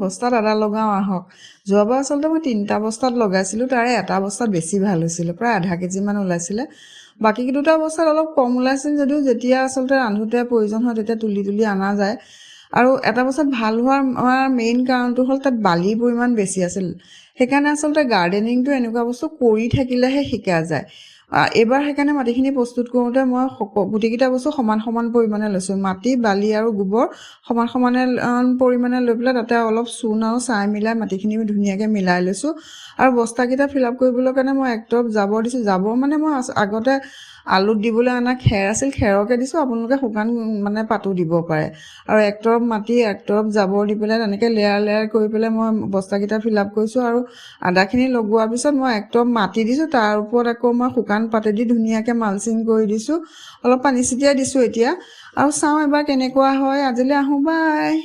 বস্তাত আদা লগাওঁ আহক। যোৱাবাৰ আচলতে মই 3টা বস্তাত লগাইছিলোঁ, তাৰে এটা বস্তাত বেছি ভাল হৈছিলে, প্ৰায় আধা কেজিমান ওলাইছিলে। বাকী 2টা বস্তাত অলপ কম ওলাইছিল যদিও যেতিয়া আচলতে ৰান্ধোতে প্ৰয়োজন হয় তেতিয়া তুলি তুলি অনা যায়। আৰু এটা বস্তাত ভাল হোৱাৰ আমাৰ মেইন কাৰণটো হ'ল তাত বালিৰ পৰিমাণ বেছি আছিল। সেইকাৰণে আচলতে গাৰ্ডেনিংটো এনেকুৱা বস্তু কৰি থাকিলেহে শিকা যায়। এইবাৰ সেইকাৰণে মাটিখিনি প্ৰস্তুত কৰোঁতে মই গোটেইকেইটা বস্তু সমান সমান পৰিমাণে লৈছোঁ। মাটি, বালি আৰু গোবৰ সমান সমানে পৰিমাণে লৈ পেলাই তাতে অলপ চূণ আৰু ছাই মিলাই মাটিখিনি ধুনীয়াকৈ মিলাই লৈছোঁ। আৰু বস্তাকেইটা ফিল আপ কৰিবলৈ কাৰণে মই এক টব জাবৰ দিছোঁ। জাবৰ মানে মই আগতে আলুত দিবলৈ অনা খেৰ আছিল, খেৰকে দিছোঁ। আপোনালোকে শুকান পাতো দিব পাৰে। আৰু এক টব মাটি, এক টব জাবৰ দি পেলাই তেনেকৈ লেয়াৰ লেয়াৰ কৰি পেলাই মই বস্তাকেইটা ফিল আপ কৰিছোঁ। আৰু আদাখিনি লগোৱাৰ পিছত মই এক টব মাটি দিছোঁ, তাৰ ওপৰত আকৌ মই শুকান পাতেদি ধুনীয়াকৈ মালচিং কৰি দিছোঁ। অলপ পানী ছটিয়াই দিছোঁ এতিয়া। আৰু চাওঁ এবাৰ কেনেকুৱা হয়। আজিলৈ আহোঁ, বাই।